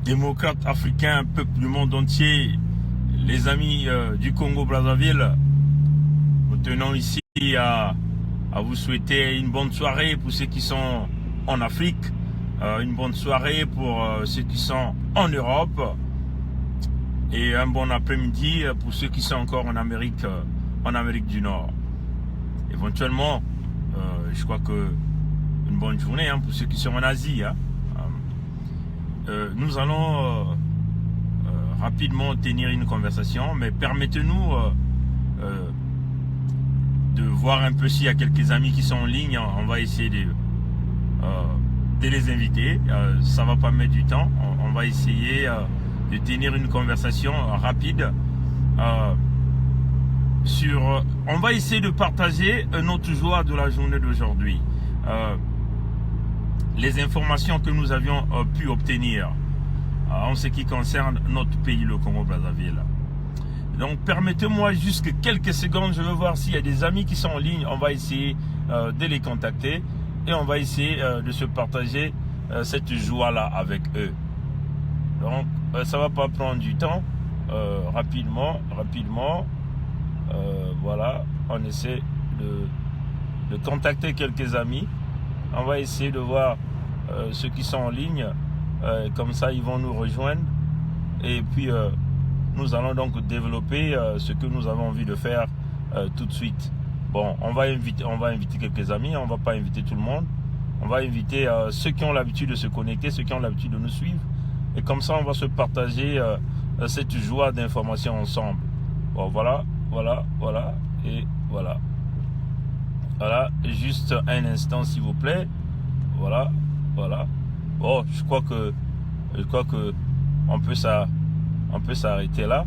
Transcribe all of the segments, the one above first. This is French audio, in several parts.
démocrates africains, peuple du monde entier, les amis du Congo-Brazzaville, nous tenons ici à vous souhaiter une bonne soirée pour ceux qui sont en Afrique, une bonne soirée pour ceux qui sont en Europe et un bon après-midi pour ceux qui sont encore en Amérique du Nord. Éventuellement, je crois que une bonne journée pour ceux qui sont en Asie. Nous allons rapidement tenir une conversation, mais permettez-nous de voir un peu s'il y a quelques amis qui sont en ligne. On va essayer de les inviter. Ça va pas mettre du temps. On va essayer de tenir une conversation rapide on va essayer de partager notre joie de la journée d'aujourd'hui. Les informations que nous avions pu obtenir en ce qui concerne notre pays, le Congo-Brazzaville. Donc permettez-moi juste quelques secondes, je veux voir s'il y a des amis qui sont en ligne. On va essayer de les contacter et on va essayer de se partager cette joie-là avec eux. Donc ça va pas prendre du temps. Rapidement. Voilà, on essaie de contacter quelques amis. On va essayer de voir ceux qui sont en ligne. Comme ça, ils vont nous rejoindre. Et puis, nous allons donc développer ce que nous avons envie de faire tout de suite. Bon, on va inviter quelques amis. On ne va pas inviter tout le monde. On va inviter ceux qui ont l'habitude de se connecter, ceux qui ont l'habitude de nous suivre. Et comme ça, on va se partager cette joie d'information ensemble. Bon, voilà. Et voilà. Voilà, juste un instant s'il vous plaît. Voilà. Bon, je crois que on peut s'arrêter là.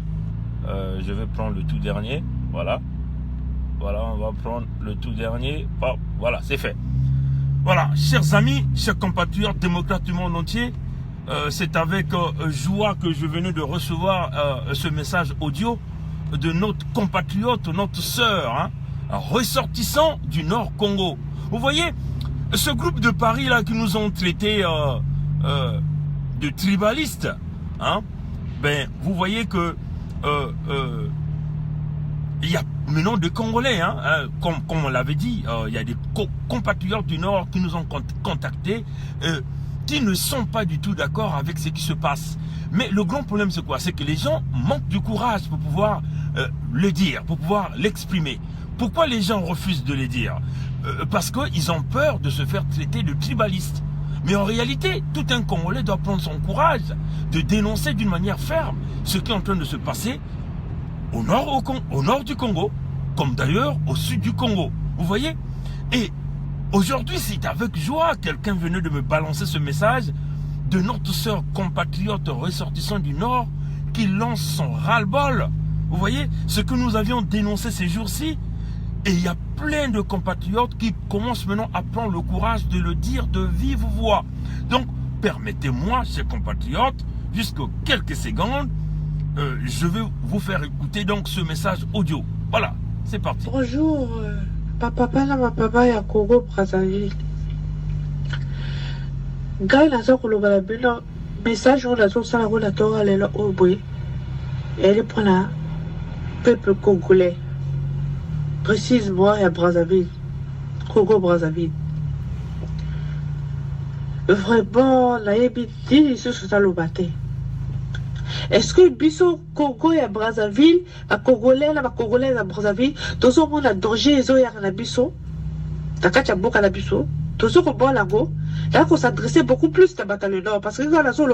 Je vais prendre le tout dernier. Voilà, on va prendre le tout dernier. Bon, voilà, c'est fait. Voilà, chers amis, chers compatriotes démocrates du monde entier, c'est avec joie que je venais de recevoir ce message audio de notre compatriote, notre sœur, ressortissant du Nord Congo. Vous voyez, ce groupe de Paris là qui nous ont traités de tribalistes, ben vous voyez que il y a maintenant des Congolais, comme on l'avait dit, il y a des compatriotes du Nord qui nous ont contactés, qui ne sont pas du tout d'accord avec ce qui se passe. Mais le grand problème c'est quoi? C'est que les gens manquent du courage pour pouvoir le dire, pour pouvoir l'exprimer. Pourquoi les gens refusent de le dire? Parce qu'ils ont peur de se faire traiter de tribalistes. Mais en réalité, tout un Congolais doit prendre son courage de dénoncer d'une manière ferme ce qui est en train de se passer au nord du Congo, comme d'ailleurs au sud du Congo. Vous voyez? Et aujourd'hui, c'est avec joie quelqu'un venait de me balancer ce message de notre sœur compatriote ressortissant du Nord qui lance son ras-le-bol. Vous voyez, ce que nous avions dénoncé ces jours-ci, et il y a plein de compatriotes qui commencent maintenant à prendre le courage de le dire de vive voix. Donc, permettez-moi, chers compatriotes, jusqu'à quelques secondes, je vais vous faire écouter donc ce message audio. Voilà, c'est parti. Bonjour, papa ya Congo Brazzaville. Gai naza koloba na bino message oyo nazosala ngo na ntongo lelo oyo boye eyali mpona peuple congolais, précisément ya Brazzaville, Congo Brazzaville. Vraiment nayebi nini lisusu taloba te. Est-ce que biso Congo ya Brazzaville, bacongolais na bacongolais ya Brazzaville tozomona danger ezoyaka na biso na kati ya mboka na biso, tozokomona yango. Là, qu'on s'adressait beaucoup plus à le Nord. Parce que quand la zone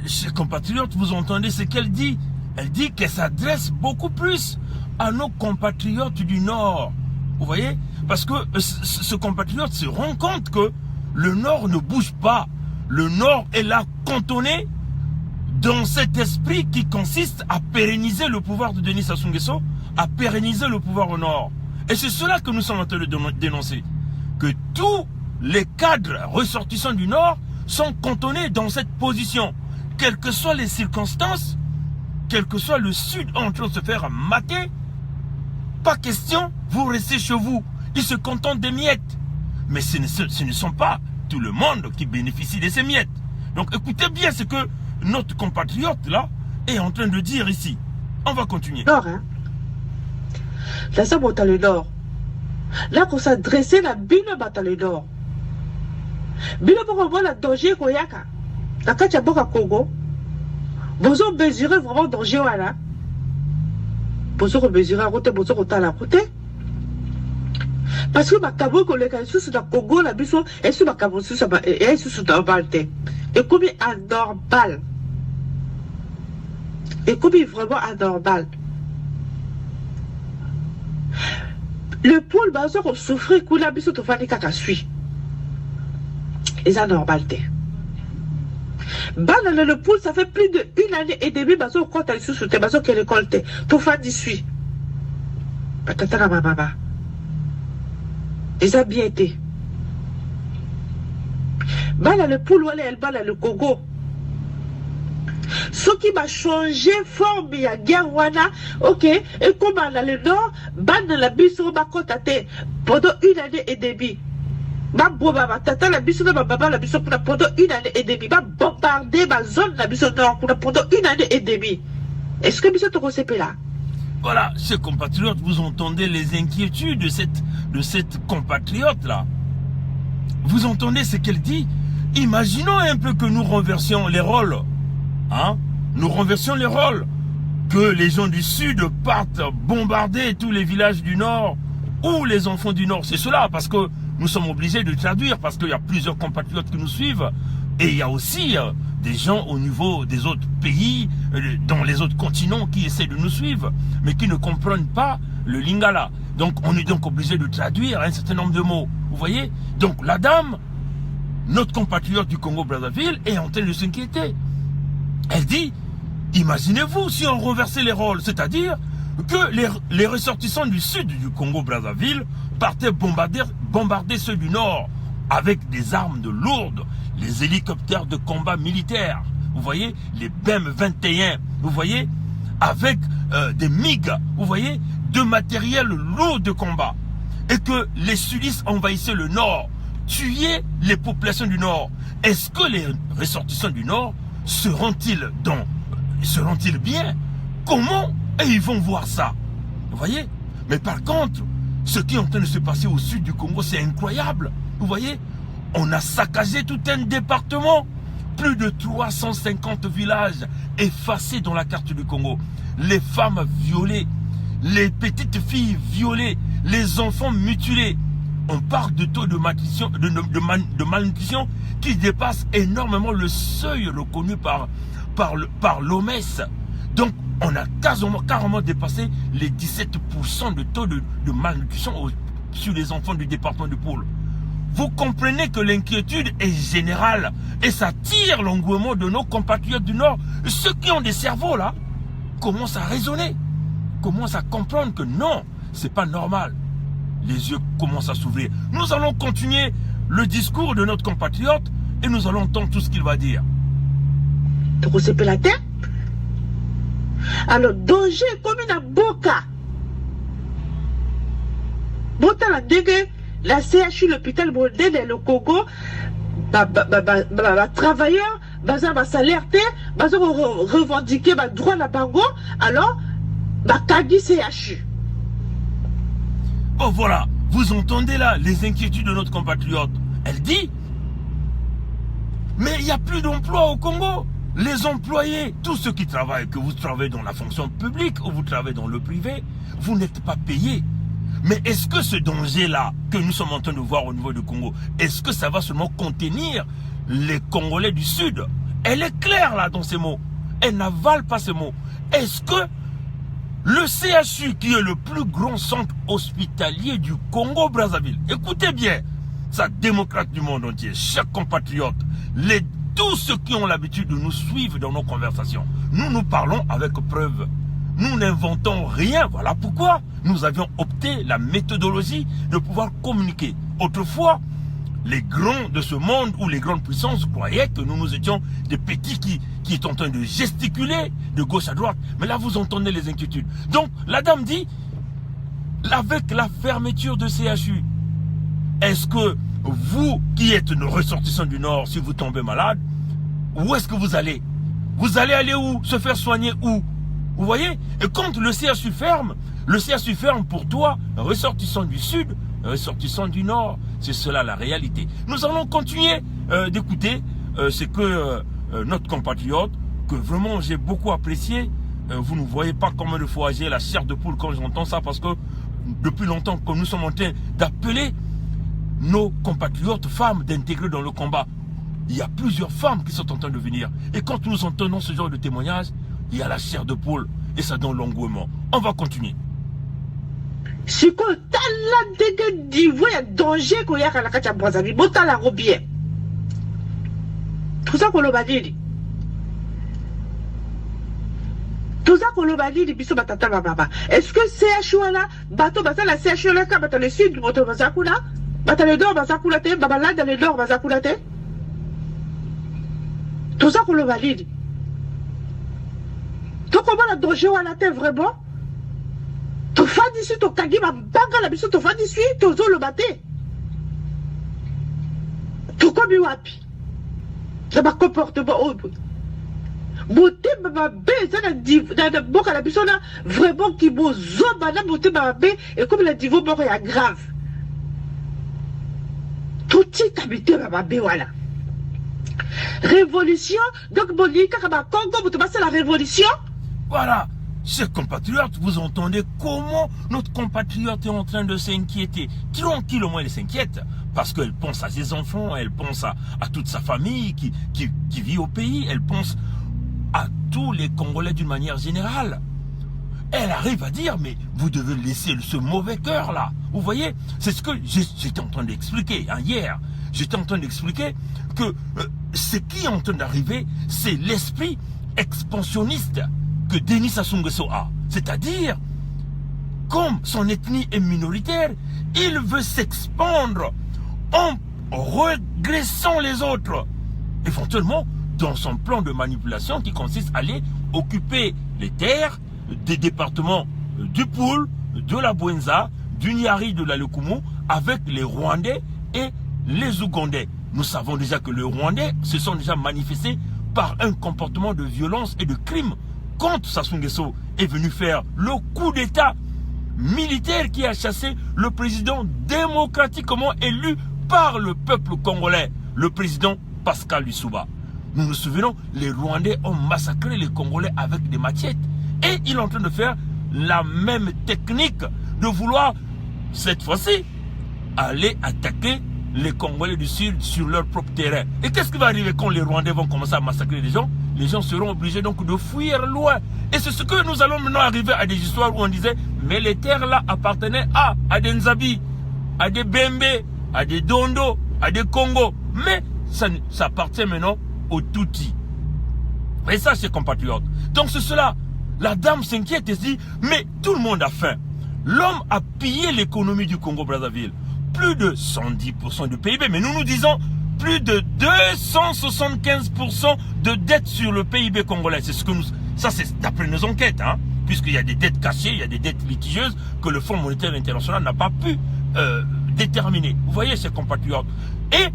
chers compatriotes, vous entendez ce qu'elle dit? Elle dit qu'elle s'adresse beaucoup plus à nos compatriotes du Nord. Vous voyez? Parce que ce compatriote se rend compte que le Nord ne bouge pas. Le Nord est là cantonné dans cet esprit qui consiste à pérenniser le pouvoir de Denis Sassou Nguesso, à pérenniser le pouvoir au Nord. Et c'est cela que nous sommes en train de dénoncer. Que tous les cadres ressortissants du Nord sont cantonnés dans cette position. Quelles que soient les circonstances, quel que soit le Sud en train de se faire mater, pas question, vous restez chez vous. Ils se contentent des miettes. Mais ce ne sont pas tout le monde qui bénéficie de ces miettes. Donc écoutez bien ce que notre compatriote là est en train de dire ici. On va continuer. Nord, hein. Là, ça, monte le nord. Là, qu'on s'adressait la bino bata le nord. Bino pour voir la danger koyaka. La kachaboka Congo. Vous ont mesuré vraiment danger là. Vous ont mesuré à côté, vous ont à la côté. Parce que ma cabo qu'on les sous dans Congo la biso et sous ma cabo sous ça et sous normal. Et comme anormal. Et comme vraiment anormal. Le pôle bazo qu'on souffrait qu'on a biso to fani kaka suit. Et ça normalité. Le pôle ça fait plus d'1 année et demie bazo compte à sous te bazo qu'elle récolte. To fani suit. Patata ma maman. Et ça a bien été. Le poule, elle bat le Congo. Ce qui m'a changé forme, il y a guerre, ok, et comme dans le nord, la biso m'a contacté pendant 1 année et demie. Tata la biso, la biso pendant 1 année et demie. Bombardé ma zone, la biso nord pendant 1 année et demie. Est-ce que biso te recépé là? Voilà, chers compatriotes, vous entendez les inquiétudes de cette compatriote-là. Vous entendez ce qu'elle dit? Imaginons un peu que nous renversions les rôles. Hein? Nous renversions les rôles. Que les gens du Sud partent bombarder tous les villages du Nord ou les enfants du Nord. C'est cela, parce que nous sommes obligés de traduire, parce qu'il y a plusieurs compatriotes qui nous suivent. Et il y a aussi des gens au niveau des autres pays, dans les autres continents qui essaient de nous suivre, mais qui ne comprennent pas le lingala. Donc on est donc obligé de traduire un certain nombre de mots. Vous voyez? Donc la dame, notre compatriote du Congo-Brazzaville, est en train de s'inquiéter. Elle dit, imaginez-vous si on reversait les rôles, c'est-à-dire que les ressortissants du sud du Congo-Brazzaville partaient bombarder ceux du nord avec des armes de lourdes, les hélicoptères de combat militaires, vous voyez, les BEM 21, vous voyez, avec des MiG, vous voyez, de matériel lourd de combat, et que les sudistes envahissaient le nord, tuaient les populations du nord. Est-ce que les ressortissants du nord seront-ils bien? Comment ils vont voir ça? Vous voyez? Mais par contre, ce qui est en train de se passer au sud du Congo, c'est incroyable. Vous voyez? On a saccagé tout un département. Plus de 350 villages effacés dans la carte du Congo. Les femmes violées, les petites filles violées, les enfants mutilés. On parle de taux de malnutrition qui dépasse énormément le seuil reconnu par l'OMS. Donc, on a carrément dépassé les 17% de taux de malnutrition sur les enfants du département du Pôle. Vous comprenez que l'inquiétude est générale et ça tire l'engouement de nos compatriotes du Nord. Ceux qui ont des cerveaux là commencent à raisonner, commencent à comprendre que non, c'est pas normal. Les yeux commencent à s'ouvrir. Nous allons continuer le discours de notre compatriote et nous allons entendre tout ce qu'il va dire. Donc c'est la terre. Alors danger comme une boca. Bota la dégue. La CHU, l'hôpital Bondé, le Congo, travailleurs, va s'alerter, va revendiquer le droit à la bango, alors, Kagi CHU. Bon voilà, vous entendez là les inquiétudes de notre compatriote. Elle dit, mais il n'y a plus d'emploi au Congo. Les employés, tous ceux qui travaillent, que vous travaillez dans la fonction publique ou vous travaillez dans le privé, vous n'êtes pas payés. Mais est-ce que ce danger-là que nous sommes en train de voir au niveau du Congo, est-ce que ça va seulement contenir les Congolais du Sud? Elle est claire là dans ces mots. Elle n'avale pas ces mots. Est-ce que le CHU, qui est le plus grand centre hospitalier du Congo-Brazzaville, écoutez bien, ça démocrate du monde entier, chaque compatriote, tous ceux qui ont l'habitude de nous suivre dans nos conversations, nous parlons avec preuve. Nous n'inventons rien. Voilà pourquoi nous avions opté la méthodologie de pouvoir communiquer. Autrefois, les grands de ce monde ou les grandes puissances croyaient que nous étions des petits qui étaient en train de gesticuler de gauche à droite. Mais là, vous entendez les inquiétudes. Donc, la dame dit, avec la fermeture de CHU, est-ce que vous qui êtes nos ressortissants du Nord, si vous tombez malade, où est-ce que vous allez? vous allez aller où? Se faire soigner où? Vous voyez? Et quand le CHU ferme pour toi, ressortissant du Sud, ressortissant du Nord. C'est cela la réalité. Nous allons continuer d'écouter ce que notre compatriote, que vraiment j'ai beaucoup apprécié, vous ne voyez pas combien de fois j'ai la chair de poule quand j'entends ça, parce que depuis longtemps que nous sommes en train d'appeler nos compatriotes femmes d'intégrer dans le combat. Il y a plusieurs femmes qui sont en train de venir. Et quand nous entendons ce genre de témoignage, il y a la chair de poule et ça donne l'engouement. On va continuer. Si tu as un danger qu'il y a à Brazzaville, tu as la robière. Tout ça qu'on l'a dit. Tout ça qu'on l'a dit, biso batata baba. Est-ce que CHU là, bateau basa la CHU là, quand le sud du moto bazakula, bata le dor bazakula te, baba là dans le dor bazakula te. Tout ça qu'on le valide. Donc comment la danger à la terre vraiment? Tu fais d'ici, tu kagi ma banga la biso, tu fais d'ici, tu oses le battre. Tu comme wapi? Ça va comportement au bout. Beauté ma bé, ça n'a boka la biso là vraiment qui beau zoba na beauté ma bé et comme le niveau mort est grave. Tout est habité ma bé voilà. Révolution, donc bon, Congo, vous c'est la révolution. Voilà, chers compatriotes, vous entendez comment notre compatriote est en train de s'inquiéter. Tranquillement, elle s'inquiète, parce qu'elle pense à ses enfants, elle pense à toute sa famille qui vit au pays, elle pense à tous les Congolais d'une manière générale. Elle arrive à dire, mais vous devez laisser ce mauvais cœur là. Vous voyez, c'est ce que j'étais en train d'expliquer hier. J'étais en train d'expliquer que ce qui est en train d'arriver, c'est l'esprit expansionniste que Denis Sassou Nguesso a. C'est-à-dire, comme son ethnie est minoritaire, il veut s'expandre en régressant les autres. Éventuellement, dans son plan de manipulation qui consiste à aller occuper les terres des départements du Poul, de la Bouenza, du Nyari, de la Lekumu, avec les Rwandais et les Ougandais. Nous savons déjà que les Rwandais se sont déjà manifestés par un comportement de violence et de crime contre Sassou Nguesso est venu faire le coup d'état militaire qui a chassé le président démocratiquement élu par le peuple congolais, le président Pascal Lissouba. Nous nous souvenons, les Rwandais ont massacré les Congolais avec des machettes. Et il est en train de faire la même technique de vouloir, cette fois-ci, aller attaquer les Congolais du Sud sur leur propre terrain. Et qu'est-ce qui va arriver quand les Rwandais vont commencer à massacrer les gens? Les gens seront obligés donc de fuir loin. Et c'est ce que nous allons maintenant arriver à des histoires où on disait, mais les terres là appartenaient à des Nzabi, à des Bembe, à des Dondo, à des Congo. Mais ça appartient maintenant aux Tutsis. Et ça, c'est compatriotes. Donc c'est cela. La dame s'inquiète et se dit, mais tout le monde a faim. L'homme a pillé l'économie du Congo-Brazzaville. Plus de 110% du PIB, mais nous disons plus de 275% de dette sur le PIB congolais. C'est ce que nous, ça c'est d'après nos enquêtes, hein, puisqu'il y a des dettes cachées, il y a des dettes litigieuses que le Fonds monétaire international n'a pas pu déterminer. Vous voyez, ces compatriotes. Et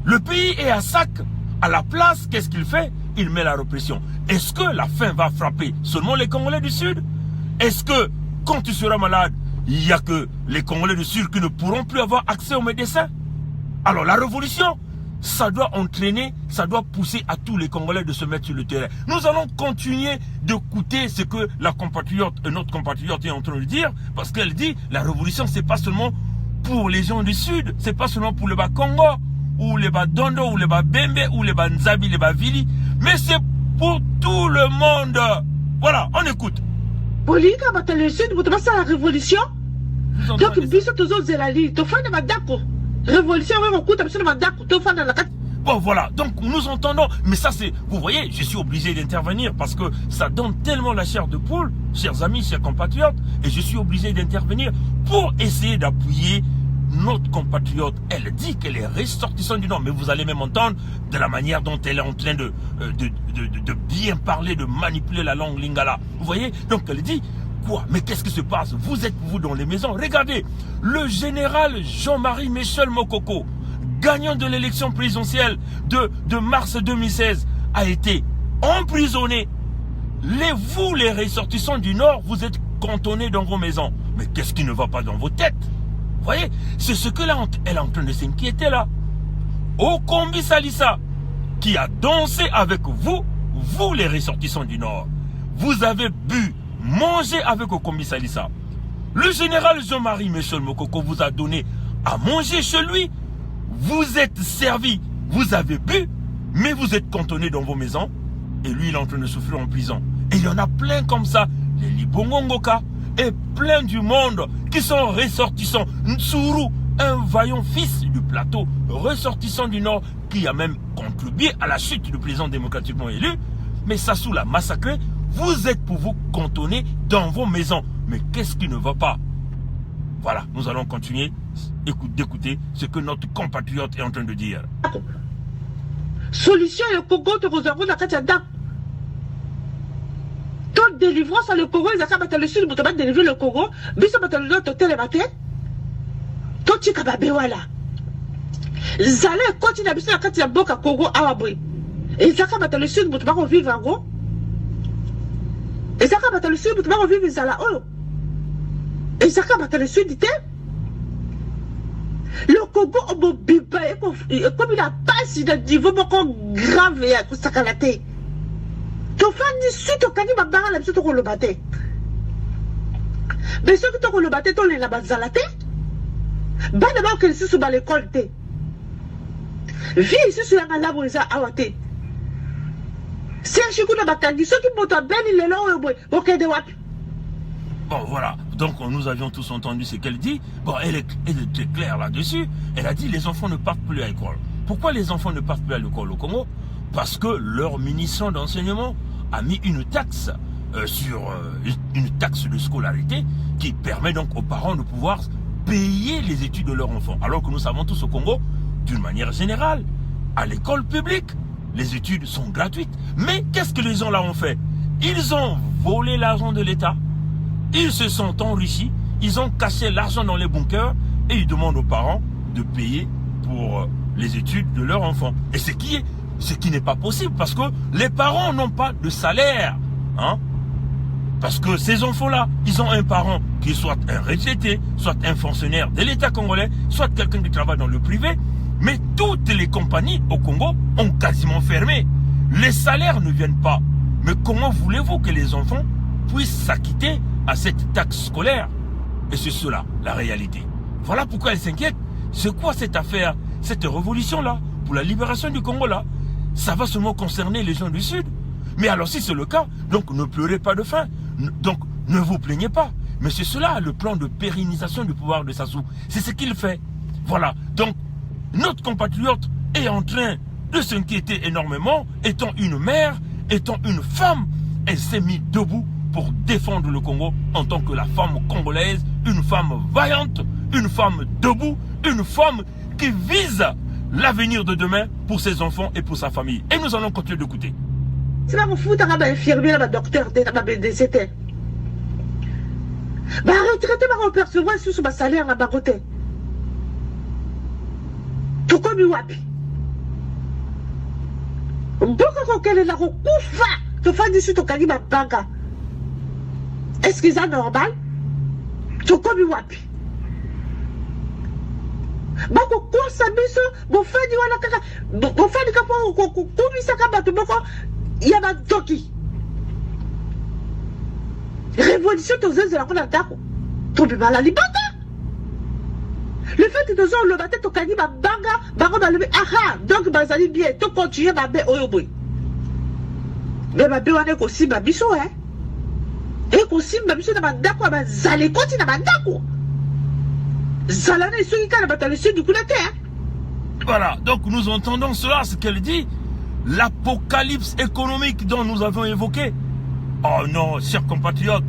le pays est à sac. À la place, qu'est-ce qu'il fait? Il met la répression. Est-ce que la faim va frapper seulement les Congolais du Sud? Est-ce que quand tu seras malade, il n'y a que les Congolais du Sud qui ne pourront plus avoir accès aux médecins? Alors la révolution, ça doit entraîner, ça doit pousser à tous les Congolais de se mettre sur le terrain. Nous allons continuer d'écouter ce que la compatriote, notre compatriote est en train de dire, parce qu'elle dit, la révolution, c'est pas seulement pour les gens du Sud, c'est pas seulement pour le Bas-Congo, ou les Bas-Dondo, ou les Bas-Bembe, ou les Bas-Nzabi, les Bas-Vili, mais c'est pour tout le monde. Voilà, on écoute. Politique, le Sud, vous pensez à la révolution? Donc, biso toujours zelali, tu fais de madako. Révolution, oui, on coûte absolument madako, tu fais de la. Bon, voilà, donc nous entendons, mais ça c'est, vous voyez, je suis obligé d'intervenir parce que ça donne tellement la chair de poule, chers amis, chers compatriotes, et je suis obligé d'intervenir pour essayer d'appuyer notre compatriote. Elle dit qu'elle est ressortissante du Nord, mais vous allez même entendre de la manière dont elle est en train de bien parler, de manipuler la langue lingala. Vous voyez, donc elle dit, quoi? Mais qu'est-ce qui se passe? Vous êtes vous dans les maisons. Regardez, le général Jean-Marie Michel Mokoko, gagnant de l'élection présidentielle de mars 2016, a été emprisonnés. Vous, les ressortissants du Nord, vous êtes cantonnés dans vos maisons. Mais qu'est-ce qui ne va pas dans vos têtes? Vous voyez, c'est ce que là, elle est en train de s'inquiéter là. Okombi Salissa, qui a dansé avec vous, les ressortissants du Nord. Vous avez bu, mangé avec Okombi Salissa. Le général Jean-Marie Michel Mokoko vous a donné à manger chez lui. Vous êtes servi, vous avez bu, mais vous êtes cantonné dans vos maisons. Et lui, il est en train de souffrir en prison. Et il y en a plein comme ça. Les Libongongoka et plein du monde qui sont ressortissants. Ntsuru, un vaillant fils du plateau, ressortissant du Nord, qui a même contribué à la chute du président démocratiquement élu. Mais Sassou l'a massacré. Vous êtes pour vous cantonner dans vos maisons. Mais qu'est-ce qui ne va pas? Voilà, nous allons continuer d'écouter ce que notre compatriote est en train de dire. Solution le Congo te reserve la Katiada. Ton délivrance le Congo, ils ont le sud, vous avez délivré le Congo, mais ça va te le total matin. Ton tika babewala. Zale continue à bisser la Katia Boka Congo à Abri. Et ça va te le sud, vous avez vivre en gros. Et ça va te le sud, vous avez vivre Zala Olo. Et ça va te le sud, dit le Congo, comme il a passé de niveau grave et à Koussakalate. Tu fais du sud, tu as dit ma barre, la petite le batté. Mais ceux qui t'ont le batté, tu les bazalate. Bah d'abord que les sous sur l'école. Vie ici sur la malade, ils ont awaté. C'est un chikou de bataille. Ceux qui montent à Ben, ils l'ont ok de wap. Bon, voilà. Donc, nous avions tous entendu ce qu'elle dit. Bon, elle était claire là-dessus. Elle a dit les enfants ne partent plus à l'école. Pourquoi les enfants ne partent plus à l'école au Congo? Parce que leur ministre d'enseignement a mis une taxe une taxe de scolarité qui permet donc aux parents de pouvoir payer les études de leurs enfants. Alors que nous savons tous au Congo, d'une manière générale, à l'école publique, les études sont gratuites. Mais qu'est-ce que les gens là ont fait? Ils ont volé l'argent de l'État. Ils se sont enrichis, ils ont caché l'argent dans les bunkers et ils demandent aux parents de payer pour les études de leurs enfants. Et ce qui n'est pas possible parce que les parents n'ont pas de salaire. Hein? Parce que ces enfants-là, ils ont un parent qui est soit un retraité, soit un fonctionnaire de l'État congolais, soit quelqu'un qui travaille dans le privé. Mais toutes les compagnies au Congo ont quasiment fermé. Les salaires ne viennent pas. Mais comment voulez-vous que les enfants puissent s'acquitter à cette taxe scolaire? Et c'est cela, la réalité. Voilà pourquoi elle s'inquiète. C'est quoi cette affaire, cette révolution-là, pour la libération du Congo-là? Ça va seulement concerner les gens du Sud. Mais alors si c'est le cas, donc ne pleurez pas de faim. Donc ne vous plaignez pas. Mais c'est cela, le plan de pérennisation du pouvoir de Sassou. C'est ce qu'il fait. Voilà. Donc, notre compatriote est en train de s'inquiéter énormément, étant une mère, étant une femme. Elle s'est mise debout pour défendre le Congo en tant que la femme congolaise, une femme vaillante, une femme debout, une femme qui vise l'avenir de demain pour ses enfants et pour sa famille. Et nous allons continuer d'écouter. C'est pas mon fou, t'as un infirmier, un docteur, t'as un BDCT. Bah, retraité, bah, on percevoir sur ce salaire, là, bah, côté. Tout comme wapi. Beaucoup qu'elle est là, on koufa. Tu fais du sud, tu as dit, bah, baga. Est-ce que c'est normal? Tout comme wapi. Bah, on court sa biso, bon, fait du wala kaka, bon, fait du capot, on court sa kaba, tu boko, il y a ma doki. Révolution, tu as la qu'on d'accord. Tu peux pas la liberté. Le fait que tu as le matin, tu as dit, bah, banga, bah, on a levé, aha, donc, bah, ça dit bien, tu continues, bah, bé, oyoboy. Mais, bah, bé, on est aussi, bah, biso, hein. Et aussi, bah, biso, bah, d'accord, bah, zale, continue, bah, d'accord. Zalane, ceux qui ont la sud du coup de la terre. Voilà, donc nous entendons cela, ce qu'elle dit. L'apocalypse économique dont nous avons évoqué. Oh non, chers compatriotes,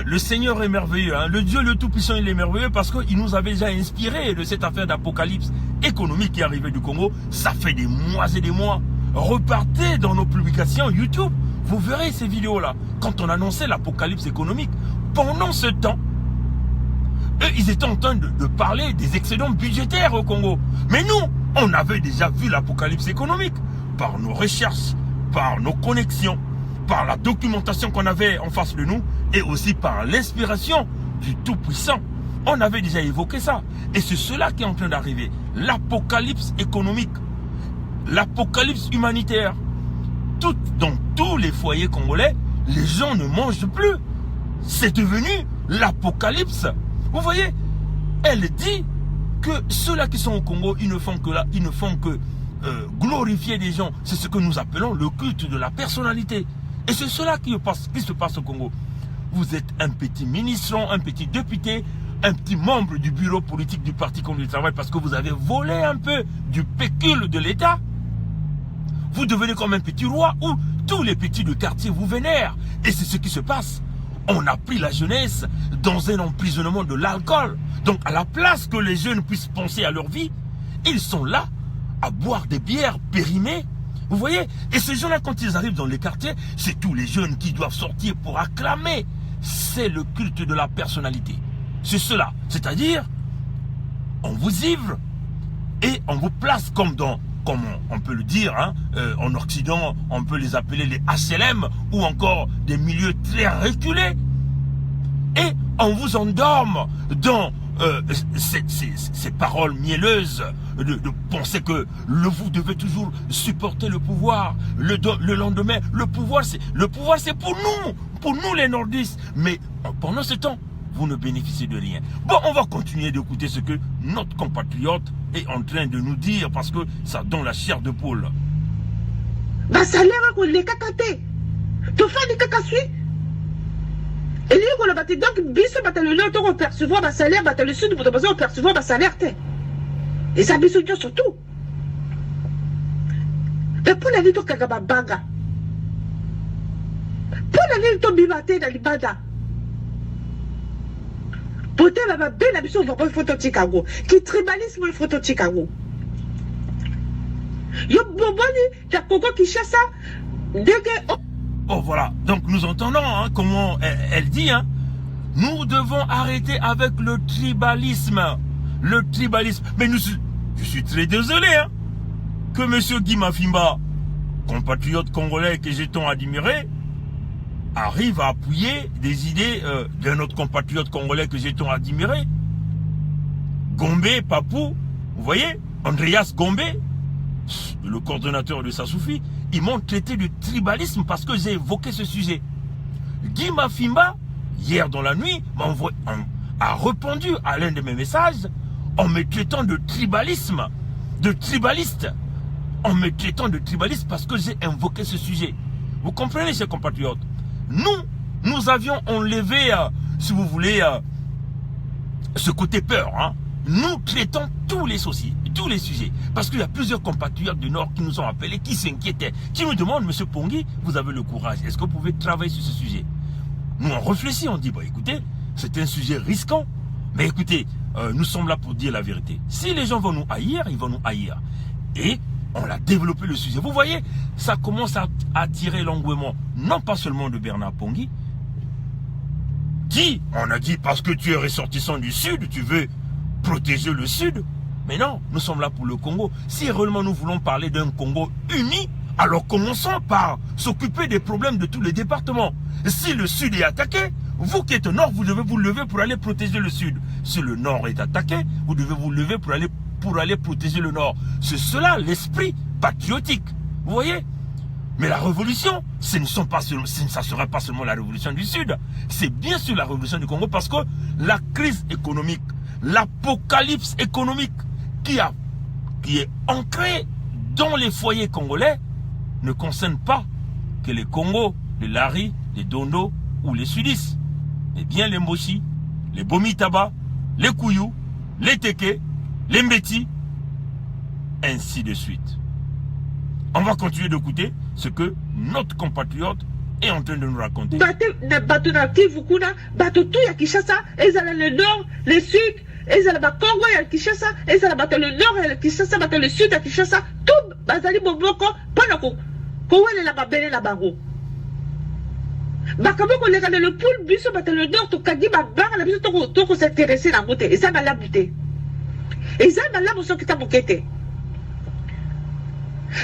le Seigneur est merveilleux, hein. Le Dieu le Tout-Puissant, il est merveilleux parce qu'il nous avait déjà inspiré de cette affaire d'apocalypse économique qui est arrivée du Congo. Ça fait des mois et des mois. Repartez dans nos publications YouTube, vous verrez ces vidéos-là. Quand on annonçait l'apocalypse économique, pendant ce temps, eux, ils étaient en train de parler des excédents budgétaires au Congo. Mais nous, on avait déjà vu l'apocalypse économique par nos recherches, par nos connexions, par la documentation qu'on avait en face de nous et aussi par l'inspiration du Tout-Puissant. On avait déjà évoqué ça. Et c'est cela qui est en train d'arriver. L'apocalypse économique, l'apocalypse humanitaire. Dans tous les foyers congolais, les gens ne mangent plus. C'est devenu l'apocalypse. Vous voyez, elle dit que ceux-là qui sont au Congo, ils ne font que glorifier des gens. C'est ce que nous appelons le culte de la personnalité. Et c'est cela qui se passe au Congo. Vous êtes un petit ministre, un petit député, un petit membre du bureau politique du Parti communiste du travail parce que vous avez volé un peu du pécule de l'État. Vous devenez comme un petit roi où tous les petits de quartier vous vénèrent. Et c'est ce qui se passe. On a pris la jeunesse dans un emprisonnement de l'alcool. Donc à la place que les jeunes puissent penser à leur vie, ils sont là à boire des bières périmées. Vous voyez? Et ces gens-là, quand ils arrivent dans les quartiers, c'est tous les jeunes qui doivent sortir pour acclamer. C'est le culte de la personnalité. C'est cela. C'est-à-dire, on vous ivre et on vous place comme on peut le dire, hein, en Occident, on peut les appeler les HLM ou encore des milieux très reculés. Et on vous endorme dans ces paroles mielleuses de penser que vous devez toujours supporter le pouvoir. Le lendemain, le pouvoir c'est pour nous les nordistes. Mais pendant ce temps, vous ne bénéficiez de rien. Bon, on va continuer d'écouter ce que notre compatriote est en train de nous dire parce que ça donne la chair de poule. Bah salaire qu'on les cacaté. Tu fais des cacassuis. Et lui qu'on a battu donc biso battu le nord on percevoir bah salaire battu le sud pour besoin on percevoir bah salaire té. Et ça biso dio surtout. Et pour la vie to kagaba banga. Pour la vie to bibate dans libada. Peut-être ma belle ambition pour photo Chicago qui tribalisme photo Chicago. Yo boboni ta Congo qui chasse ça dès que oh voilà, donc nous entendons hein, comment elle dit hein. Nous devons arrêter avec le tribalisme. Le tribalisme. Mais je suis très désolé hein, que monsieur Guy Mafimba, compatriote congolais que j'ai tant admiré, arrive à appuyer des idées d'un autre compatriote congolais que j'ai tant admiré. Gombe, Papou, vous voyez, Andreas Gombe, le coordonnateur de Sassoufi, ils m'ont traité de tribalisme parce que j'ai évoqué ce sujet. Guy Mafimba, hier dans la nuit, a répondu à l'un de mes messages en me traitant de tribalisme, de tribaliste, en me traitant de tribaliste parce que j'ai invoqué ce sujet. Vous comprenez, chers compatriotes? Nous avions enlevé, si vous voulez, ce côté peur. Hein. Nous traitons tous les sujets. Parce qu'il y a plusieurs compatriotes du Nord qui nous ont appelés, qui s'inquiétaient, qui nous demandent, monsieur Pongui, vous avez le courage, est-ce que vous pouvez travailler sur ce sujet? Nous on réfléchit, on dit, bah écoutez, c'est un sujet risquant, mais écoutez, nous sommes là pour dire la vérité. Si les gens vont nous haïr, ils vont nous haïr. Et on a développé le sujet. Vous voyez, ça commence à attirer l'engouement, non pas seulement de Bernard Pongui, qui, on a dit, parce que tu es ressortissant du Sud, tu veux protéger le Sud. Mais non, nous sommes là pour le Congo. Si réellement nous voulons parler d'un Congo uni, alors commençons par s'occuper des problèmes de tous les départements. Si le Sud est attaqué, vous qui êtes au Nord, vous devez vous lever pour aller protéger le Sud. Si le Nord est attaqué, vous devez vous lever pour aller protéger le Nord. C'est cela l'esprit patriotique. Vous voyez? Mais la révolution, ça ne sera pas seulement la révolution du Sud. C'est bien sûr la révolution du Congo parce que la crise économique, l'apocalypse économique qui est ancrée dans les foyers congolais ne concerne pas que les Congos, les Lari, les Dondo ou les Sudistes. Mais bien les Moshi, les Bomitaba, les Kouyou, les Teke, les Mbeti, ainsi de suite. On va continuer d'écouter ce que notre compatriote est en train de nous raconter. Le Nord, le Sud, le Congo, le Nord, le Sud, tout bazali boboko ponako. Kouele la babele la baro. Bakaboko les gars le poule biso le Nord to kagi babara la biso to s'intéresser na moté et ça va la buter. Et ça va la moso qui t'a bokete.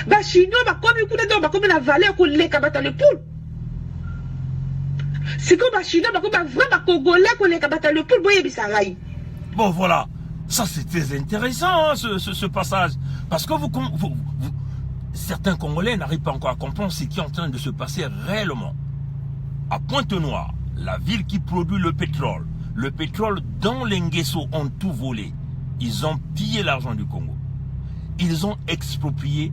Ba chinois ba komi kuna do ba komi na valeur ko leka bata le poule. C'est comme ba chinois ba komi ba vraiment congolais ko leka bata le poule boye bisarai. Bon voilà, ça c'est très intéressant hein, ce passage. Parce que certains Congolais n'arrivent pas encore à comprendre ce qui est en train de se passer réellement. À Pointe-Noire, la ville qui produit le pétrole dont les Nguesso ont tout volé. Ils ont pillé l'argent du Congo. Ils ont exproprié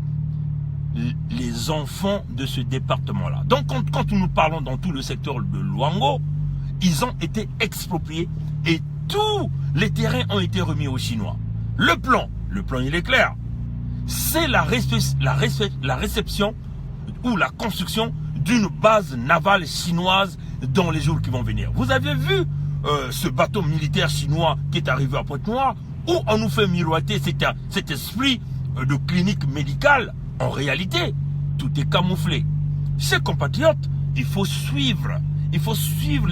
les enfants de ce département-là. Donc quand nous parlons dans tout le secteur de Luango, ils ont été expropriés et tous les terrains ont été remis aux Chinois. Le plan il est clair. C'est la réception ou la construction d'une base navale chinoise dans les jours qui vont venir. Vous avez vu ce bateau militaire chinois qui est arrivé à Pointe-Noire où on nous fait miroiter cet esprit de clinique médicale. En réalité, tout est camouflé. Chers compatriotes, il faut suivre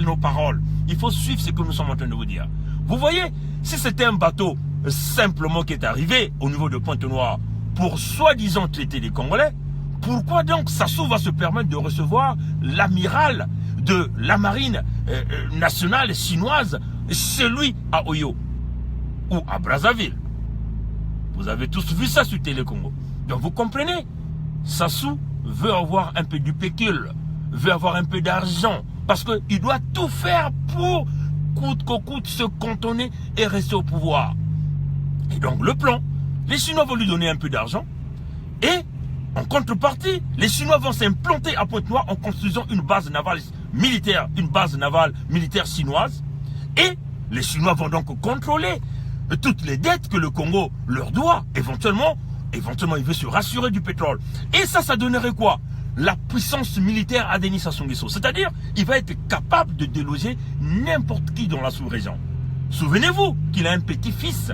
nos paroles. Il faut suivre ce que nous sommes en train de vous dire. Vous voyez, si c'était un bateau simplement qui est arrivé au niveau de Pointe-Noire pour soi-disant traiter les Congolais, pourquoi donc Sassou va se permettre de recevoir l'amiral de la marine nationale chinoise, celui à Oyo ou à Brazzaville? Vous avez tous vu ça sur Télé Congo. Donc vous comprenez, Sassou veut avoir un peu du pécule, veut avoir un peu d'argent, parce qu'il doit tout faire pour coûte que coûte se cantonner et rester au pouvoir. Et donc le plan, les Chinois vont lui donner un peu d'argent et en contrepartie, les Chinois vont s'implanter à Pointe-Noire en construisant une base navale militaire chinoise. Et les Chinois vont donc contrôler toutes les dettes que le Congo leur doit. Éventuellement, il veut se rassurer du pétrole. Et ça donnerait quoi? La puissance militaire à Denis Sassou Nguesso. C'est-à-dire, il va être capable de déloger n'importe qui dans la sous-région. Souvenez-vous qu'il a un petit-fils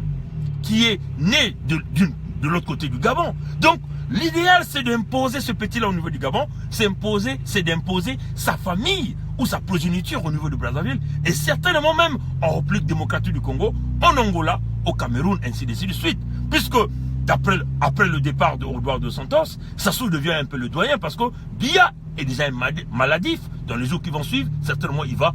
qui est né de l'autre côté du Gabon. Donc, l'idéal, c'est d'imposer ce petit-là au niveau du Gabon, c'est d'imposer sa famille ou sa progéniture au niveau de Brazzaville, et certainement même en République démocratique du Congo, en Angola, au Cameroun, ainsi de suite. Puisque, après le départ de Eduardo Santos, Sassou devient un peu le doyen, parce que Biya est déjà maladif. Dans les jours qui vont suivre, certainement il va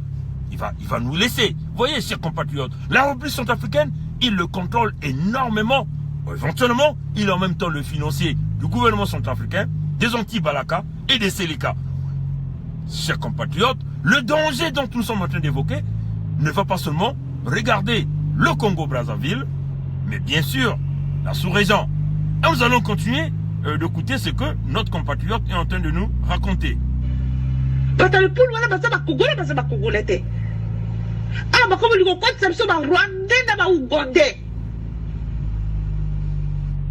nous laisser. Vous voyez, chers compatriotes, la République centrafricaine, il le contrôle énormément. Éventuellement, il est en même temps le financier du gouvernement centrafricain, des Anti-Balaka et des Seleka. Chers compatriotes, le danger dont nous sommes en train d'évoquer ne va pas seulement regarder le Congo-Brazzaville, mais bien sûr, la sous-région. Et nous allons continuer d'écouter ce que notre compatriote est en train de nous raconter.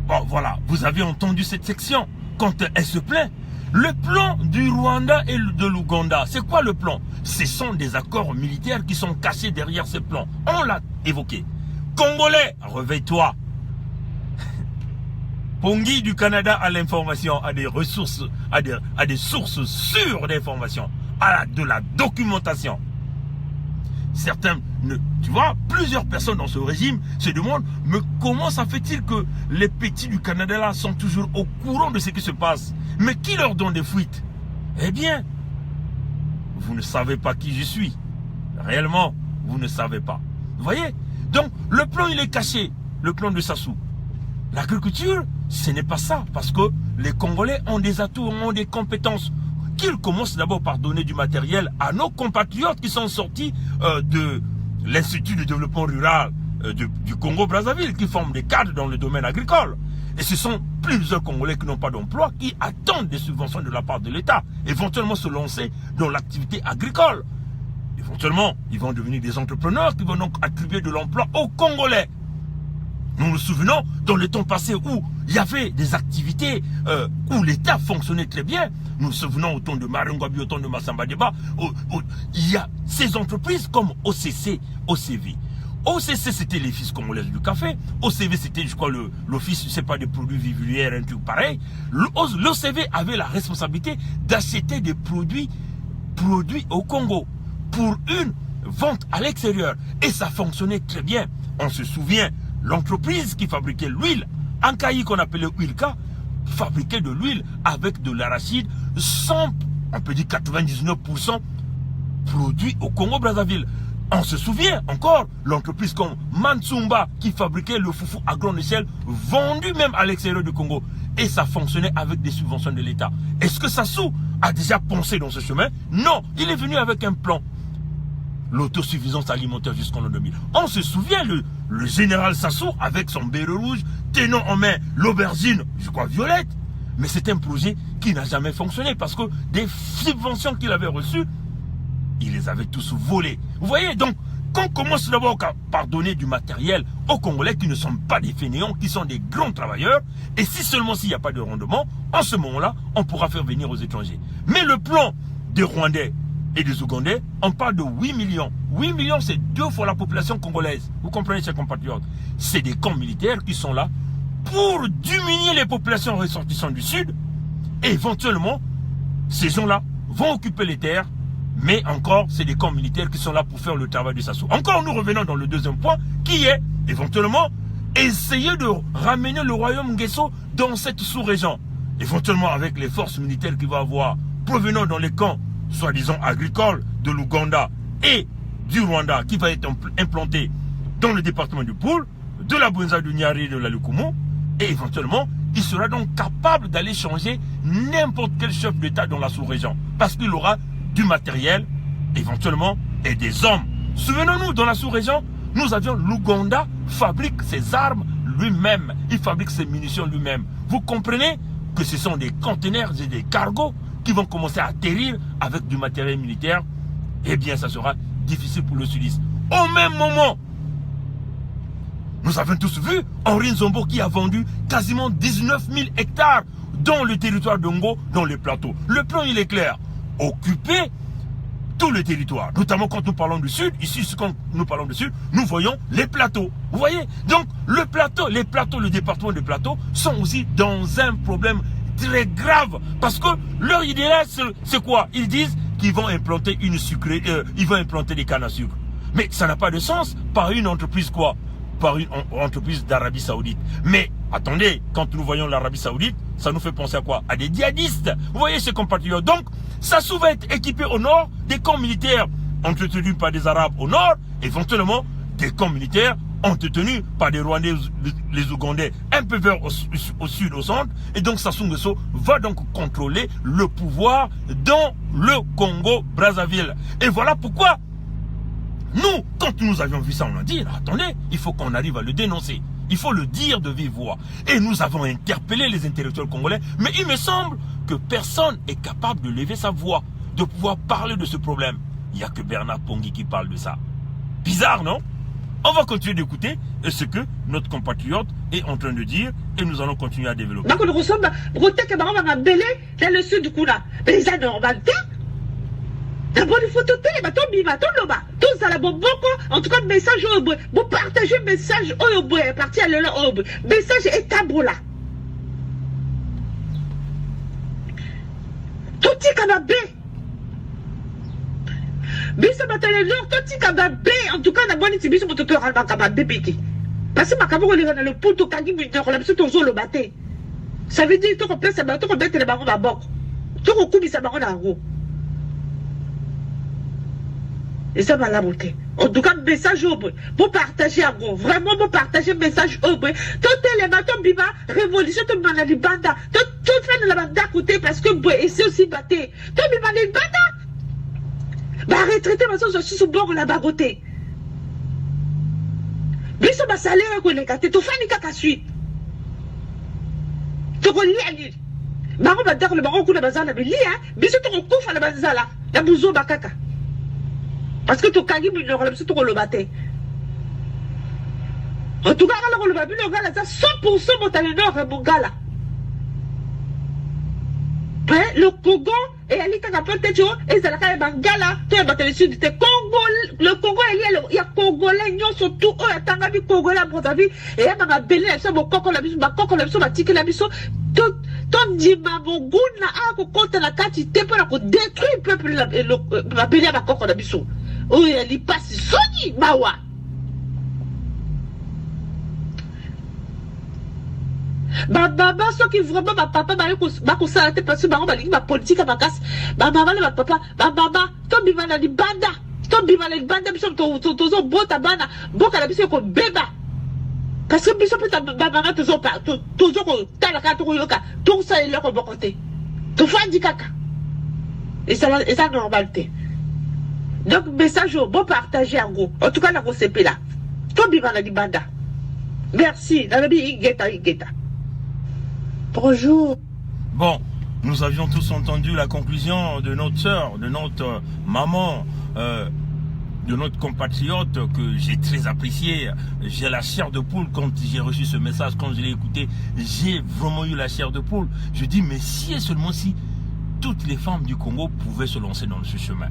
Bon, voilà, vous avez entendu cette section. Quand elle se plaint, le plan du Rwanda et de l'Ouganda, c'est quoi le plan? Ce sont des accords militaires qui sont cachés derrière ce plan. On l'a évoqué. Congolais, réveille-toi. Pongi du Canada a l'information, a des ressources, a des sources sûres d'informations, a de la documentation. Certains, tu vois, plusieurs personnes dans ce régime se demandent, mais comment ça fait-il que les petits du Canada là sont toujours au courant de ce qui se passe? Mais qui leur donne des fuites? Eh bien, vous ne savez pas qui je suis. Réellement, vous ne savez pas. Vous voyez? Donc, le plan, il est caché. Le plan de Sassou. L'agriculture, ce n'est pas ça. Parce que les Congolais ont des atouts, ont des compétences. Qu'ils commencent d'abord par donner du matériel à nos compatriotes qui sont sortis de l'Institut de développement rural du Congo-Brazzaville, qui forment des cadres dans le domaine agricole. Et ce sont plusieurs Congolais qui n'ont pas d'emploi, qui attendent des subventions de la part de l'État, éventuellement se lancer dans l'activité agricole. Éventuellement, ils vont devenir des entrepreneurs qui vont donc attribuer de l'emploi aux Congolais. Nous nous souvenons, dans le temps passé où il y avait des activités où l'État fonctionnait très bien, nous nous souvenons au temps de Marungwabi, au temps de Massamba Deba, il y a ces entreprises comme OCC, OCV. OCC, c'était les fils congolais du café. OCV, c'était, je crois, l'office, je sais pas, des produits vivrières, un truc pareil. L'OCV avait la responsabilité d'acheter des produits au Congo pour une vente à l'extérieur. Et ça fonctionnait très bien. On se souvient, l'entreprise qui fabriquait l'huile, Ankaï qu'on appelait Huilka, fabriquer de l'huile avec de l'arachide sans, on peut dire 99% produit au Congo-Brazzaville. On se souvient encore, l'entreprise comme Mansumba qui fabriquait le foufou à grande échelle, vendu même à l'extérieur du Congo. Et ça fonctionnait avec des subventions de l'État. Est-ce que Sassou a déjà pensé dans ce chemin? Non, il est venu avec un plan. L'autosuffisance alimentaire jusqu'en l'an 2000. On se souvient, le général Sassou, avec son béret rouge, tenant en main l'aubergine, je crois violette. Mais c'est un projet qui n'a jamais fonctionné parce que des subventions qu'il avait reçues, il les avait tous volés. Vous voyez, donc, qu'on commence d'abord par donner du matériel aux Congolais qui ne sont pas des fainéants, qui sont des grands travailleurs, et si seulement s'il n'y a pas de rendement, en ce moment-là, on pourra faire venir aux étrangers. Mais le plan des Rwandais et des Ougandais, on parle de 8 millions. 8 millions, c'est 2 fois la population congolaise. Vous comprenez, chers compatriotes? C'est des camps militaires qui sont là pour diminuer les populations ressortissantes du Sud, et éventuellement, ces gens-là vont occuper les terres. Mais encore, c'est des camps militaires qui sont là pour faire le travail de Sassou. Encore, nous revenons dans le deuxième point, qui est, éventuellement, essayer de ramener le royaume Nguesso dans cette sous-région. Éventuellement, avec les forces militaires qu'il va avoir, provenant dans les camps, soi-disant agricoles, de l'Ouganda et du Rwanda, qui va être implanté dans le département du Poul, de la Bunza, du Nyari et de la Lukumu, et éventuellement, il sera donc capable d'aller changer n'importe quel chef d'État dans la sous-région. Parce qu'il aura du matériel, éventuellement, et des hommes. Souvenons-nous, dans la sous-région, nous avions l'Ouganda fabrique ses armes lui-même. Il fabrique ses munitions lui-même. Vous comprenez que ce sont des conteneurs et des cargos qui vont commencer à atterrir avec du matériel militaire. Eh bien, ça sera difficile pour le sudiste. Au même moment, nous avons tous vu Henri Nzombo qui a vendu quasiment 19 000 hectares dans le territoire de Ngo, dans les plateaux. Le plan, il est clair. Occuper tout le territoire, notamment quand nous parlons du sud. Ici, quand nous parlons du sud, nous voyons les plateaux. Vous voyez? Donc, les plateaux, le département des plateaux sont aussi dans un problème très grave. Parce que leur idéal, c'est quoi? Ils disent qu'ils vont implanter une sucrerie, ils vont implanter des cannes à sucre. Mais ça n'a pas de sens par une entreprise quoi? Par une entreprise d'Arabie Saoudite. Mais attendez, quand nous voyons l'Arabie Saoudite, ça nous fait penser à quoi? À des djihadistes. Vous voyez ces compatriotes. Donc, Sassou va être équipé au nord des camps militaires entretenus par des Arabes au nord, éventuellement des camps militaires entretenus par des Rwandais, les Ougandais, un peu vers au sud, au centre. Et donc Sassou Nguesso va donc contrôler le pouvoir dans le Congo-Brazzaville. Et voilà pourquoi nous, quand nous avions vu ça, on a dit, attendez, il faut qu'on arrive à le dénoncer. Il faut le dire de vive voix. Et nous avons interpellé les intellectuels congolais. Mais il me semble que personne est capable de lever sa voix, de pouvoir parler de ce problème. Il n'y a que Bernard Pongui qui parle de ça. Bizarre, non? On va continuer d'écouter ce que notre compatriote est en train de dire et nous allons continuer à développer. Dans le sud du Kouna. Mais ça normal. D'abord, il faut tout le tout ça, en tout cas, message, vous partagez message, parti à l'heure, message est tabou là. Tout est canabé. Biso batale l'heure, tout est canabé. En tout cas, d'abord, il biso moto à canabé bébé. Parce que ma caméra, on est dans le poule, tout kagi, mais on l'a besoin le baté. Ça veut dire, tout remplace, tout remettre les barons d'abord. Tout recoupe, ça baron en gros. Et ça va la beauté. En tout cas, message au bruit. Pour partager en gros. Vraiment, pour partager message au bruit. Tout les matons biba, révolution, tout le monde a dit banda. Tout fait de la banda à côté parce que, et c'est aussi batté. Tout le monde a dit banda. Bah, retraité, ma soeur, je suis sous bord là-bas à côté. Biso, ma salaire, qu'on est gâté. Tout fait, ni caca suite. Tout relis à l'île. Baron va dire le baron coup de bazar, la bélie, hein. Biso, tout recouvre à la bazar là. La bouzo, bakaka. Parce que tout kagi mi le tout le batté. En tout cas, le babi le gars là, 100% montagne nord mon gars là. Le Congo et Ali Kakapote et ça la Bangala, tu es battu le sud du Congo, le Congo il y a Congolais non surtout eux à Tangabi Congolais pour ta vie et à ma belle ça mon coco la biso ma coco la biso ma tique la biso ton dima mon gouna a ko compte la carte tu pour la détruire peuple la belle ma coco la biso. Oh, il passe Sony, Mawa. Baba, ceux qui vraiment, ma papa, ma conscience, parce que ma politique, ma casse, ma maman, ma papa, ma maman, ton bivana di banda, ton bivana di banda, bisou, ton bota bana, boka la bisou, beba. Parce que bisou, peut-être, ma maman, toujours pas, toujours, t'as la carte, tout ça est là, qu'on va compter. Tout fait du caca. Et ça, normalité. Donc, message bon partager en gros. En tout cas, la CP là. Ton bivana di banda. Merci. Igeta. Bonjour. Bon, nous avions tous entendu la conclusion de notre sœur, de notre maman, de notre compatriote que j'ai très apprécié. J'ai la chair de poule quand j'ai reçu ce message, quand je l'ai écouté. J'ai vraiment eu la chair de poule. Je dis, mais si et seulement si toutes les femmes du Congo pouvaient se lancer dans ce chemin.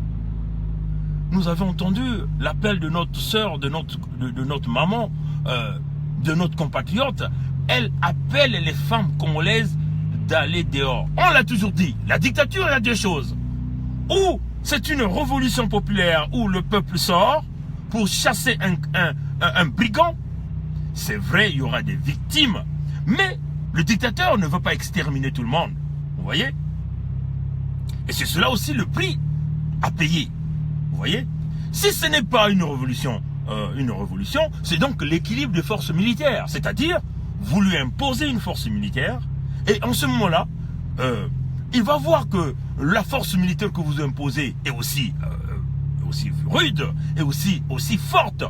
Nous avons entendu l'appel de notre sœur, de notre maman, de notre compatriote. Elle appelle les femmes congolaises d'aller dehors. On l'a toujours dit, la dictature, il y a deux choses. Ou c'est une révolution populaire où le peuple sort pour chasser un brigand. C'est vrai, il y aura des victimes. Mais le dictateur ne veut pas exterminer tout le monde. Vous voyez? Et c'est cela aussi le prix à payer. Vous voyez? Si ce n'est pas une révolution, c'est donc l'équilibre des forces militaires. C'est-à-dire, vous lui imposez une force militaire, et en ce moment-là, il va voir que la force militaire que vous imposez est aussi rude, et aussi forte.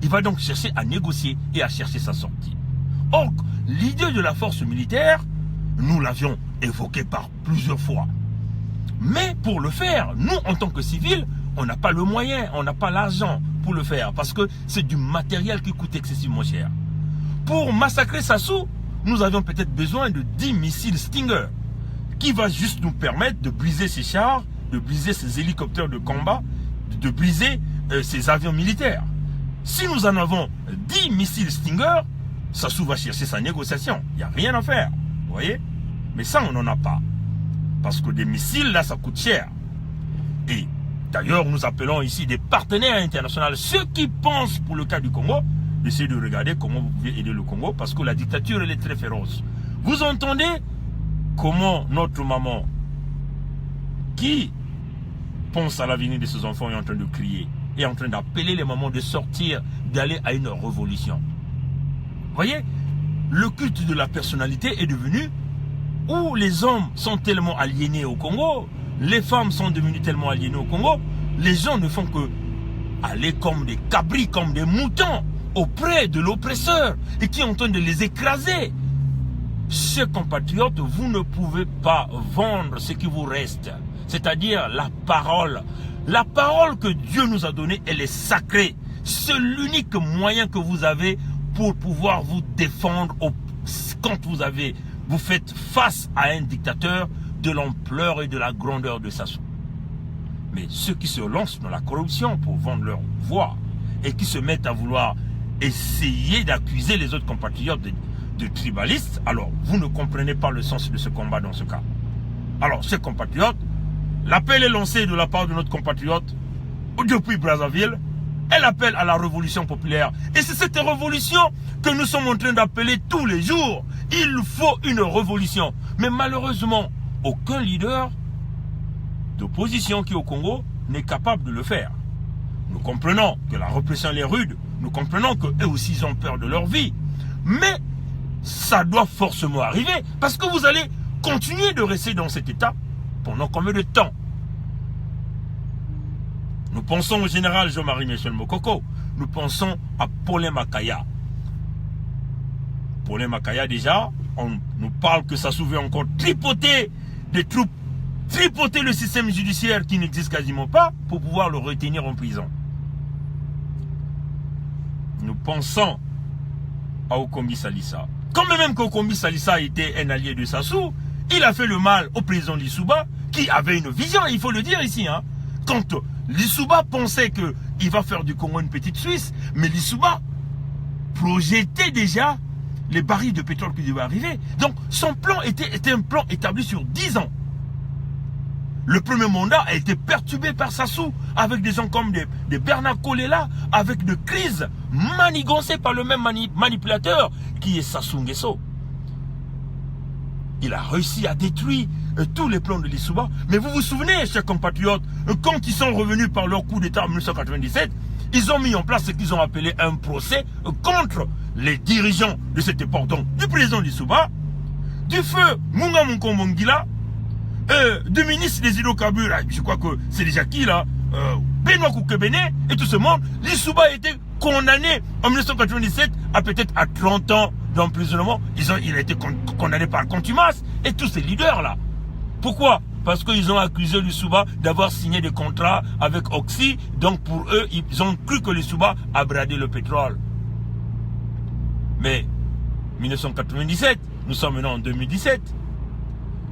Il va donc chercher à négocier et à chercher sa sortie. Or, l'idée de la force militaire, nous l'avions évoquée par plusieurs fois. Mais pour le faire, nous, en tant que civils, on n'a pas le moyen, on n'a pas l'argent pour le faire, parce que c'est du matériel qui coûte excessivement cher. Pour massacrer Sassou, nous avions peut-être besoin de 10 missiles Stinger, qui va juste nous permettre de briser ces chars, de briser ces hélicoptères de combat, de briser ces avions militaires. Si nous en avons 10 missiles Stinger, Sassou va chercher sa négociation. Il n'y a rien à faire, vous voyez? Mais ça, on n'en a pas. Parce que des missiles, là, ça coûte cher. Et d'ailleurs, nous appelons ici des partenaires internationaux, ceux qui pensent pour le cas du Congo, d'essayer de regarder comment vous pouvez aider le Congo, parce que la dictature, elle est très féroce. Vous entendez comment notre maman, qui pense à l'avenir de ses enfants, est en train de crier, est en train d'appeler les mamans de sortir, d'aller à une révolution. Vous voyez, le culte de la personnalité est devenu où les hommes sont tellement aliénés au Congo, les femmes sont devenues tellement aliénées au Congo, les gens ne font que aller comme des cabris, comme des moutons, auprès de l'oppresseur, et qui est en train de les écraser. Chers compatriotes, vous ne pouvez pas vendre ce qui vous reste, c'est-à-dire la parole. La parole que Dieu nous a donnée, elle est sacrée. C'est l'unique moyen que vous avez pour pouvoir vous défendre quand vous faites face à un dictateur de l'ampleur et de la grandeur de Sassou. Mais ceux qui se lancent dans la corruption pour vendre leur voix et qui se mettent à vouloir essayer d'accuser les autres compatriotes de tribalistes, alors vous ne comprenez pas le sens de ce combat dans ce cas. Alors, ces compatriotes, l'appel est lancé de la part de notre compatriote depuis Brazzaville. Elle appelle à la révolution populaire. Et c'est cette révolution que nous sommes en train d'appeler tous les jours. Il faut une révolution. Mais malheureusement, aucun leader d'opposition qui est au Congo n'est capable de le faire. Nous comprenons que la répression est rude. Nous comprenons qu'eux aussi ils ont peur de leur vie. Mais ça doit forcément arriver. Parce que vous allez continuer de rester dans cet état pendant combien de temps? Nous pensons au général Jean-Marie Michel Mokoko. Nous pensons à Paulin Makaya. Paulin Makaya, déjà, on nous parle que ça souvient encore tripoter des troupes, tripoter le système judiciaire qui n'existe quasiment pas pour pouvoir le retenir en prison. Nous pensons à Okombi Salissa. Quand même qu'Okombi Salissa était un allié de Sassou, il a fait le mal au président Lissouba qui avait une vision, il faut le dire ici. Quand Lissouba pensait qu'il va faire du Congo une petite Suisse, mais Lissouba projetait déjà les barils de pétrole qui devaient arriver. Donc son plan était un plan établi sur 10 ans. Le premier mandat a été perturbé par Sassou, avec des gens comme des Bernard Kolela, avec des crises manigancées par le même manipulateur qui est Sassou Nguesso. il a réussi à détruire tous les plans de Lissouba. Mais vous vous souvenez, chers compatriotes, quand ils sont revenus par leur coup d'État en 1997, ils ont mis en place ce qu'ils ont appelé un procès contre les dirigeants de cette époque, donc du président Lissouba, du feu Munga Munkombongila, du ministre des hydrocarbures, je crois que c'est déjà qui là, Benoît Koukebene et tout ce monde. Lissouba a été condamné en 1997 à peut-être à 30 ans d'emprisonnement. Il a été condamné par contumace et tous ces leaders là. Pourquoi? Parce qu'ils ont accusé Lissouba d'avoir signé des contrats avec Oxy. Donc pour eux, ils ont cru que Lissouba a bradé le pétrole. Mais 1997, nous sommes maintenant en 2017.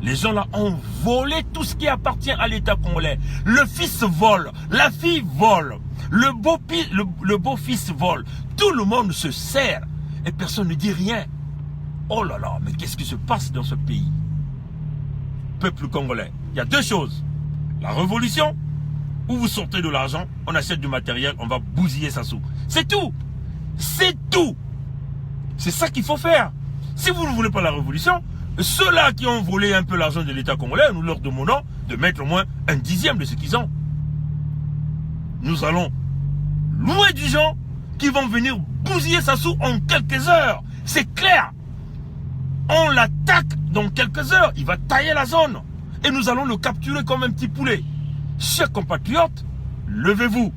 Les gens là ont volé tout ce qui appartient à l'État congolais. Le fils vole, la fille vole, le beau-fils vole. Tout le monde se sert et personne ne dit rien. Oh là là, mais qu'est-ce qui se passe dans ce pays? Peuple congolais, il y a deux choses. La révolution, où vous sortez de l'argent, on achète du matériel, on va bousiller Sassou. C'est tout. C'est tout. C'est ça qu'il faut faire. Si vous ne voulez pas la révolution, ceux-là qui ont volé un peu l'argent de l'État congolais, nous leur demandons de mettre au moins 1/10 de ce qu'ils ont. Nous allons louer des gens qui vont venir bousiller Sassou en quelques heures. C'est clair. On l'attaque dans quelques heures. Il va tailler la zone. Et nous allons le capturer comme un petit poulet. Chers compatriotes, levez-vous.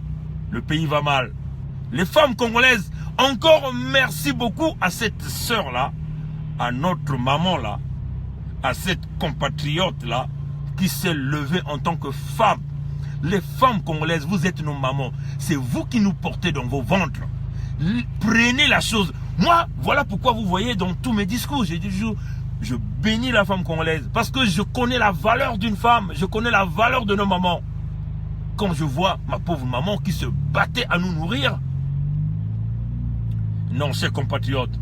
Le pays va mal. Les femmes congolaises, encore merci beaucoup à cette sœur-là, à notre maman-là, à cette compatriote-là, qui s'est levée en tant que femme. Les femmes congolaises, vous êtes nos mamans. C'est vous qui nous portez dans vos ventres. Prenez la chose. Moi, voilà pourquoi vous voyez dans tous mes discours, j'ai dit toujours, je bénis la femme congolaise. Parce que je connais la valeur d'une femme. Je connais la valeur de nos mamans. Quand je vois ma pauvre maman qui se battait à nous nourrir. Non, chers compatriotes.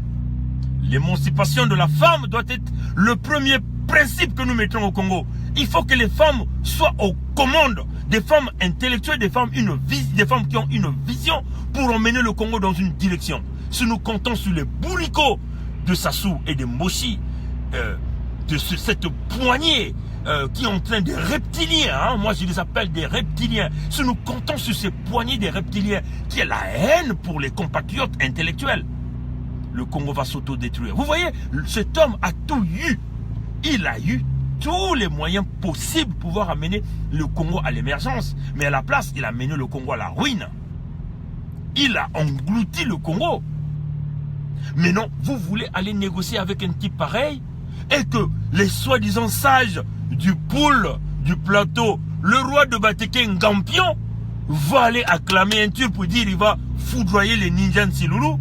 L'émancipation de la femme doit être le premier principe que nous mettons au Congo. Il faut que les femmes soient aux commandes. Des femmes intellectuelles, des femmes qui ont une vision pour emmener le Congo dans une direction. Si nous comptons sur les bourricots de Sassou et de Moshi, de cette poignée qui est en train de reptiliens, hein, moi je les appelle des reptiliens. Si nous comptons sur ces poignées des reptiliens qui ont la haine pour les compatriotes intellectuels, le Congo va s'autodétruire. Vous voyez, cet homme a tout eu. Il a eu tous les moyens possibles pour pouvoir amener le Congo à l'émergence. Mais à la place, il a mené le Congo à la ruine. Il a englouti le Congo. Mais non, vous voulez aller négocier avec un type pareil et que les soi-disant sages du pôle, du plateau, le roi de Bateke Ngampion va aller acclamer un Turc pour dire il va foudroyer les ninjas de Siloulou.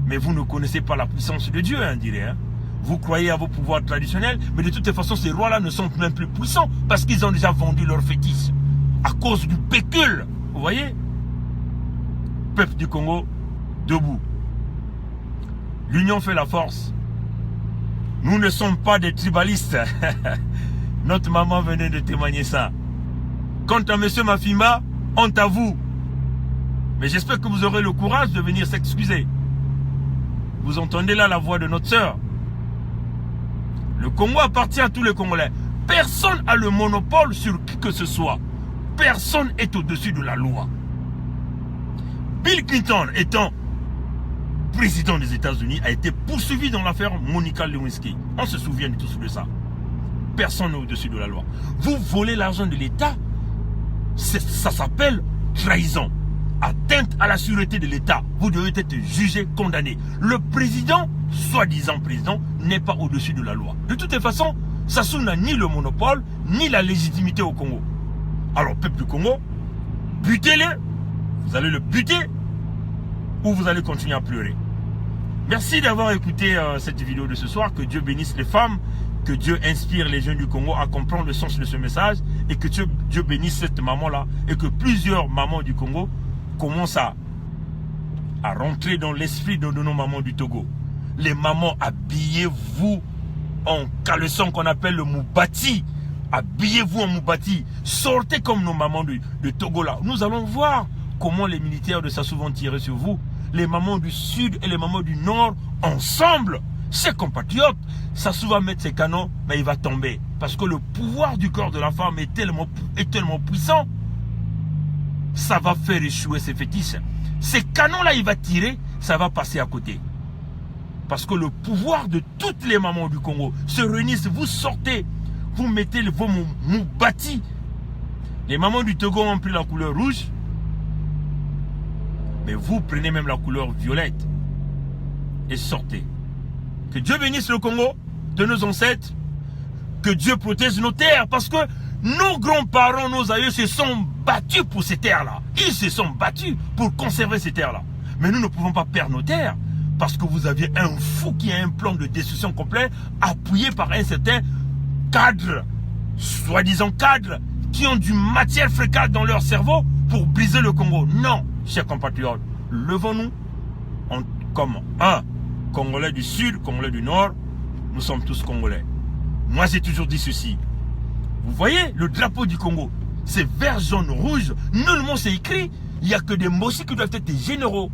Mais vous ne connaissez pas la puissance de Dieu, hein, dirait. Hein. Vous croyez à vos pouvoirs traditionnels, mais de toute façon, ces rois-là ne sont même plus puissants parce qu'ils ont déjà vendu leur fétiche à cause du pécule. Vous voyez? Peuple du Congo, debout. L'union fait la force. Nous ne sommes pas des tribalistes. Notre maman venait de témoigner ça. Quant à M. Mafima, honte à vous. Mais j'espère que vous aurez le courage de venir s'excuser. Vous entendez là la voix de notre sœur. Le Congo appartient à tous les Congolais. Personne n'a le monopole sur qui que ce soit. Personne est au-dessus de la loi. Bill Clinton, étant président des États-Unis, a été poursuivi dans l'affaire Monica Lewinsky. On se souvient tous de ça. Personne n'est au-dessus de la loi. Vous volez l'argent de l'État, ça s'appelle trahison. Atteinte à la sûreté de l'État. Vous devez être jugé, condamné. Le président, soi-disant président, n'est pas au-dessus de la loi. De toute façon, Sassou n'a ni le monopole, ni la légitimité au Congo. Alors, peuple du Congo, butez-le. Vous allez le buter ou vous allez continuer à pleurer. Merci d'avoir écouté cette vidéo de ce soir. Que Dieu bénisse les femmes. Que Dieu inspire les jeunes du Congo à comprendre le sens de ce message. Et que Dieu bénisse cette maman-là. Et que plusieurs mamans du Congo commencent à rentrer dans l'esprit de nos mamans du Togo. Les mamans, habillez-vous en caleçon qu'on appelle le moubati. Habillez-vous en moubati. Sortez comme nos mamans de Togo là. Nous allons voir comment les militaires de Sassou vont tirer sur vous. Les mamans du sud et les mamans du nord ensemble. Ses compatriotes, Sassou va mettre ses canons, mais il va tomber. Parce que le pouvoir du corps de la femme est tellement puissant. Ça va faire échouer ses fétiches. Ces canons-là, il va tirer, ça va passer à côté. Parce que le pouvoir de toutes les mamans du Congo se réunissent, vous sortez, vous mettez vos moubati. Les mamans du Togo ont pris la couleur rouge, mais vous prenez même la couleur violette et sortez. Que Dieu bénisse le Congo de nos ancêtres, que Dieu protège nos terres, parce que nos grands-parents, nos aïeux se sont battus pour ces terres-là. Ils se sont battus pour conserver ces terres-là. Mais nous ne pouvons pas perdre nos terres. Parce que vous aviez un fou qui a un plan de destruction complet appuyé par un certain cadre, soi-disant cadre, qui ont du matière fécale dans leur cerveau pour briser le Congo. Non, chers compatriotes, levons-nous comme un Congolais du Sud, Congolais du Nord, nous sommes tous Congolais. Moi, j'ai toujours dit ceci. Vous voyez, le drapeau du Congo, c'est vert, jaune, rouge. Nullement c'est écrit. Il n'y a que des Mossi qui doivent être des généraux.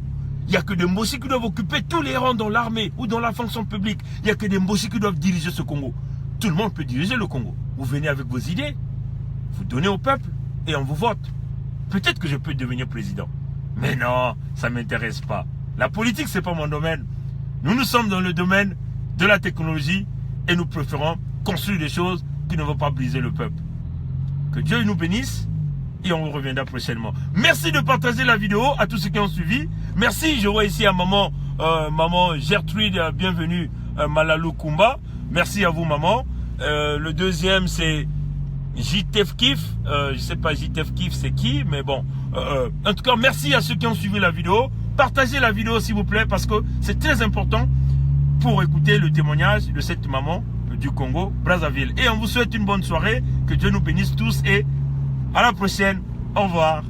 Il n'y a que des Mossi qui doivent occuper tous les rangs dans l'armée ou dans la fonction publique. Il n'y a que des Mossi qui doivent diriger ce Congo. Tout le monde peut diriger le Congo. Vous venez avec vos idées, vous donnez au peuple et on vous vote. Peut-être que je peux devenir président. Mais non, ça ne m'intéresse pas. La politique, ce n'est pas mon domaine. Nous sommes dans le domaine de la technologie et nous préférons construire des choses qui ne vont pas briser le peuple. Que Dieu nous bénisse. Et on reviendra prochainement. Merci de partager la vidéo à tous ceux qui ont suivi. Merci, je vois ici à maman Gertrude, bienvenue, Malalou Kumba. Merci à vous, maman. Le deuxième, c'est JTF Kif. Je ne sais pas JTF Kif, c'est qui, mais bon. En tout cas, merci à ceux qui ont suivi la vidéo. Partagez la vidéo, s'il vous plaît, parce que c'est très important pour écouter le témoignage de cette maman du Congo, Brazzaville. Et on vous souhaite une bonne soirée. Que Dieu nous bénisse tous et à la prochaine. Au revoir.